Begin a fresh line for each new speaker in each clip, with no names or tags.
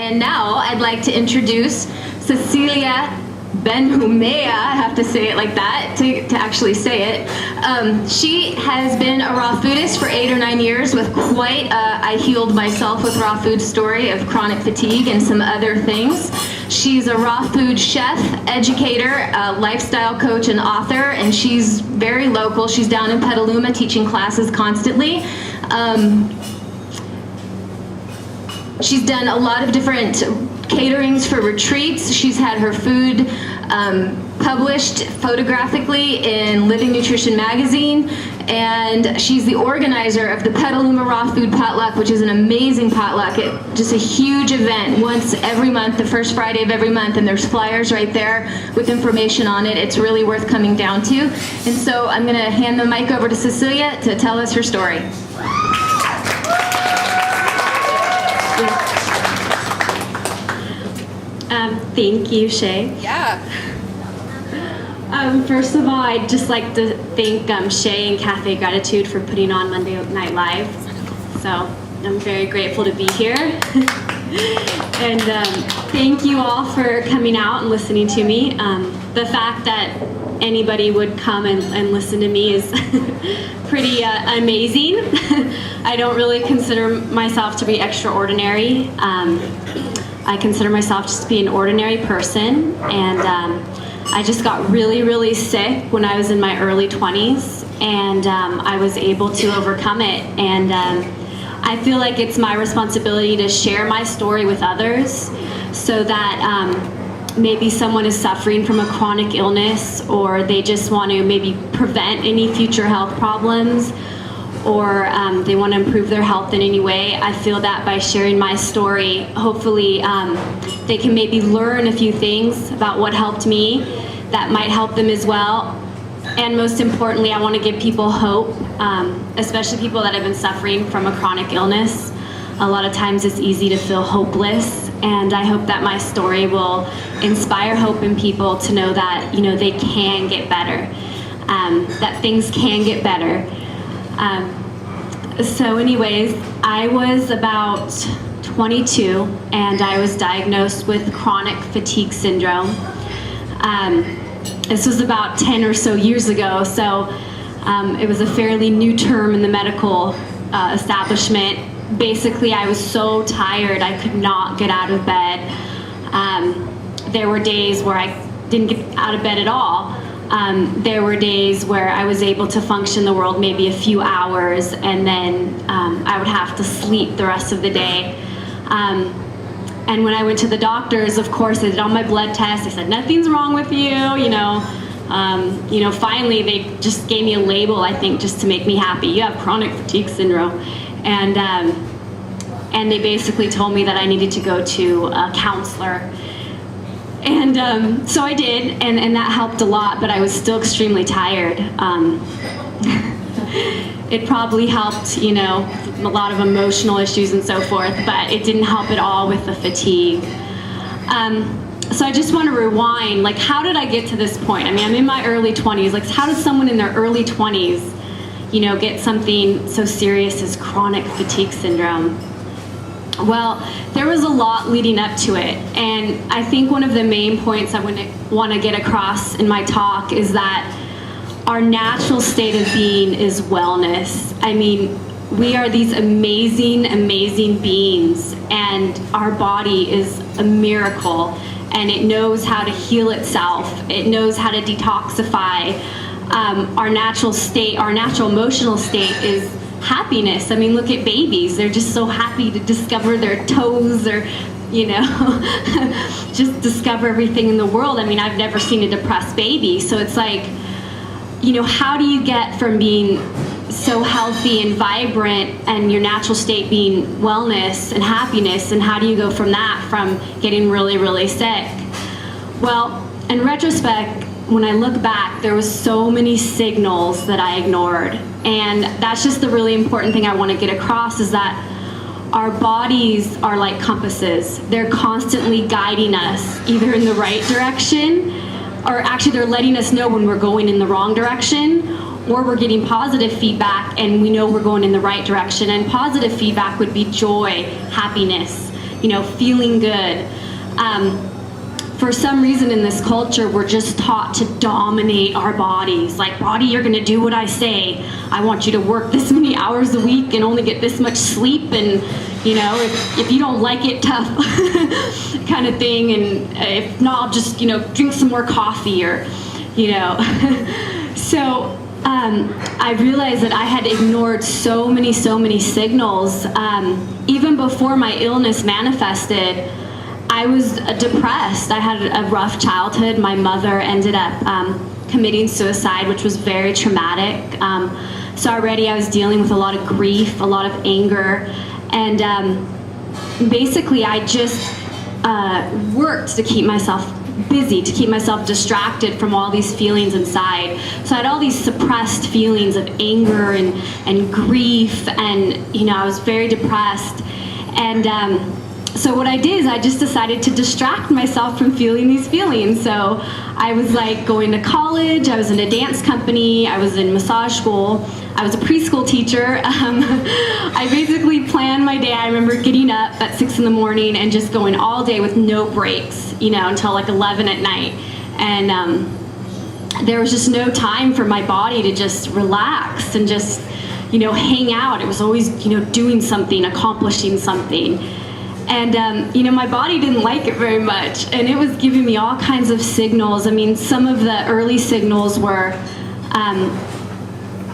And now I'd like to introduce Cecilia Benjumea, I have to say it like that, to actually say it. She has been a raw foodist for 8 or 9 years with quite a I healed myself with raw food story of chronic fatigue and some other things. She's a raw food chef, educator, lifestyle coach, and author, and she's very local. She's down in Petaluma teaching classes constantly. She's done a lot of different caterings for retreats. She's had her food published photographically in Living Nutrition magazine, and she's the organizer of the Petaluma Raw Food Potluck, which is an amazing potluck. Just a huge event once every month, the first Friday of every month, and there's flyers right there with information on it. It's really worth coming down to. And so I'm going to hand the mic over to Cecilia to tell us her story.
Thank you, Shea.
Yeah.
First of all, I'd just like to thank Shea and Cafe Gratitude for putting on Monday Night Live. So I'm very grateful to be here. And thank you all for coming out and listening to me. The fact that anybody would come and listen to me is pretty amazing. I don't really consider myself to be extraordinary. I consider myself just to be an ordinary person, and I just got really, really sick when I was in my early 20s, and I was able to overcome it, and I feel like it's my responsibility to share my story with others so that maybe someone is suffering from a chronic illness, or they just want to maybe prevent any future health problems, or they want to improve their health in any way. I feel that by sharing my story, hopefully they can maybe learn a few things about what helped me that might help them as well. And most importantly, I want to give people hope, especially people that have been suffering from a chronic illness. A lot of times it's easy to feel hopeless, and I hope that my story will inspire hope in people to know that, you know, they can get better, that things can get better. So anyways, I was about 22 and I was diagnosed with chronic fatigue syndrome. This was about 10 or so years ago, so it was a fairly new term in the medical establishment. Basically, I was so tired I could not get out of bed. There were days where I didn't get out of bed at all. There were days where I was able to function the world maybe a few hours, and then I would have to sleep the rest of the day. And when I went to the doctors, of course, they did all my blood tests. They said, nothing's wrong with you, you know. Finally, they just gave me a label, I think, just to make me happy. You have chronic fatigue syndrome. And they basically told me that I needed to go to a counselor. And so I did, and that helped a lot, but I was still extremely tired. It probably helped, you know, a lot of emotional issues and so forth, but it didn't help at all with the fatigue. So I just want to rewind, like, how did I get to this point? I mean, I'm in my early 20s. Like, how does someone in their early 20s, you know, get something so serious as chronic fatigue syndrome? Well, there was a lot leading up to it, and I think one of the main points I want to get across in my talk is that our natural state of being is wellness. I mean, we are these amazing, amazing beings, and our body is a miracle, and it knows how to heal itself. It knows how to detoxify. Our natural state, our natural emotional state is happiness. I mean, look at babies. They're just so happy to discover their toes, or, you know, just discover everything in the world. I mean, I've never seen a depressed baby. So it's like, you know, how do you get from being so healthy and vibrant and your natural state being wellness and happiness, and how do you go from that, from getting really, really sick? Well, in retrospect, when I look back, there was so many signals that I ignored. And that's just the really important thing I want to get across, is that our bodies are like compasses. They're constantly guiding us either in the right direction, or actually they're letting us know when we're going in the wrong direction, or we're getting positive feedback and we know we're going in the right direction. And positive feedback would be joy, happiness, feeling good. For some reason in this culture, we're just taught to dominate our bodies. Like, body, you're gonna do what I say. I want you to work this many hours a week and only get this much sleep, and if you don't like it, tough kind of thing. And if not, I'll just drink some more coffee, or So I realized that I had ignored so many signals. Even before my illness manifested, I was depressed. I had a rough childhood. My mother ended up committing suicide, which was very traumatic. So already I was dealing with a lot of grief, a lot of anger, and basically I just worked to keep myself busy, to keep myself distracted from all these feelings inside. So I had all these suppressed feelings of anger and grief, and I was very depressed. And so what I did is I just decided to distract myself from feeling these feelings. So I was like going to college, I was in a dance company, I was in massage school, I was a preschool teacher. I basically planned my day. I remember getting up at 6 in the morning and just going all day with no breaks, until like 11 at night. And there was just no time for my body to just relax and just, hang out. It was always, doing something, accomplishing something. And, my body didn't like it very much, and it was giving me all kinds of signals. I mean, some of the early signals were,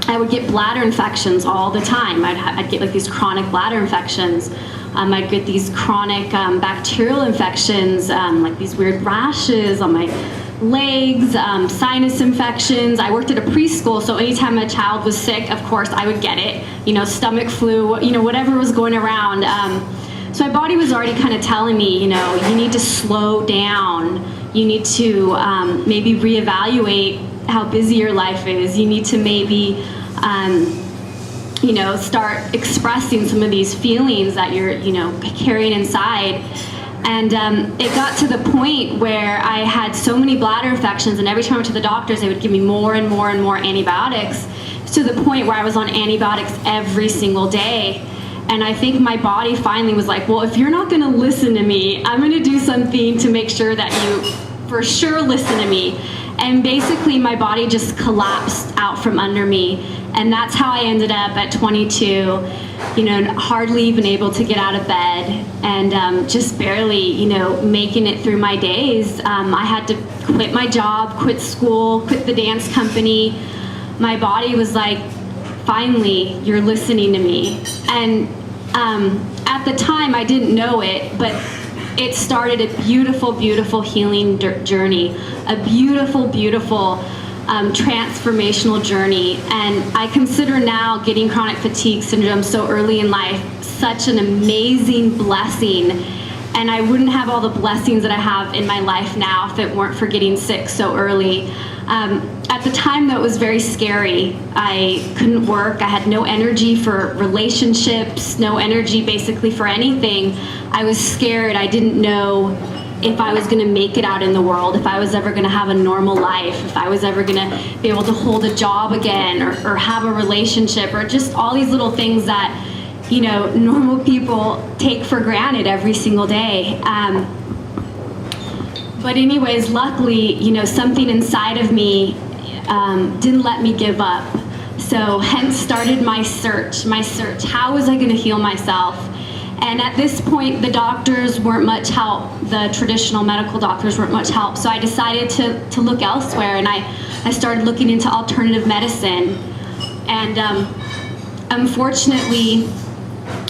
I would get bladder infections all the time. I'd get like these chronic bladder infections. I'd get these chronic bacterial infections, like these weird rashes on my legs, sinus infections. I worked at a preschool, so anytime a child was sick, of course, I would get it. Stomach flu, whatever was going around. So my body was already kind of telling me, you need to slow down. You need to maybe reevaluate how busy your life is. You need to maybe, start expressing some of these feelings that you're, carrying inside. And it got to the point where I had so many bladder infections, and every time I went to the doctors, they would give me more and more and more antibiotics, to the point where I was on antibiotics every single day. And I think my body finally was like, well, if you're not gonna listen to me, I'm gonna do something to make sure that you for sure listen to me. And basically my body just collapsed out from under me. And that's how I ended up at 22, hardly even able to get out of bed, and just barely, making it through my days. I had to quit my job, quit school, quit the dance company. My body was like, finally, you're listening to me. And at the time, I didn't know it, but it started a beautiful, beautiful healing journey, a beautiful, beautiful transformational journey. And I consider now getting chronic fatigue syndrome so early in life such an amazing blessing. And I wouldn't have all the blessings that I have in my life now if it weren't for getting sick so early. At the time, though, it was very scary. I couldn't work. I had no energy for relationships, no energy basically for anything. I was scared. I didn't know if I was going to make it out in the world, if I was ever going to have a normal life, if I was ever going to be able to hold a job again, or have a relationship, or just all these little things that, normal people take for granted every single day. But anyways, luckily, something inside of me didn't let me give up. So hence started my search. How was I going to heal myself? And at this point, the doctors weren't much help. The traditional medical doctors weren't much help. So I decided to look elsewhere, and I started looking into alternative medicine. And unfortunately,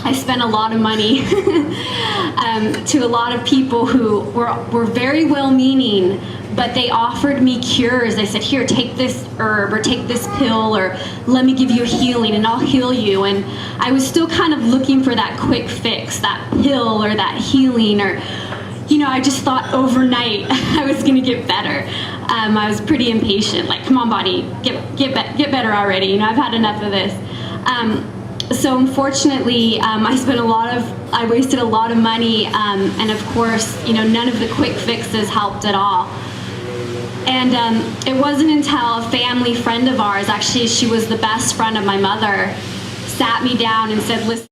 I spent a lot of money to a lot of people who were very well-meaning, but they offered me cures. They said, here, take this herb, or take this pill, or let me give you a healing and I'll heal you. And I was still kind of looking for that quick fix, that pill or that healing, or, I just thought overnight I was gonna get better. I was pretty impatient, like, come on, body, get better already. I've had enough of this. So unfortunately, I wasted a lot of money, and of course, none of the quick fixes helped at all. And it wasn't until a family friend of ours, actually she was the best friend of my mother, sat me down and said, listen,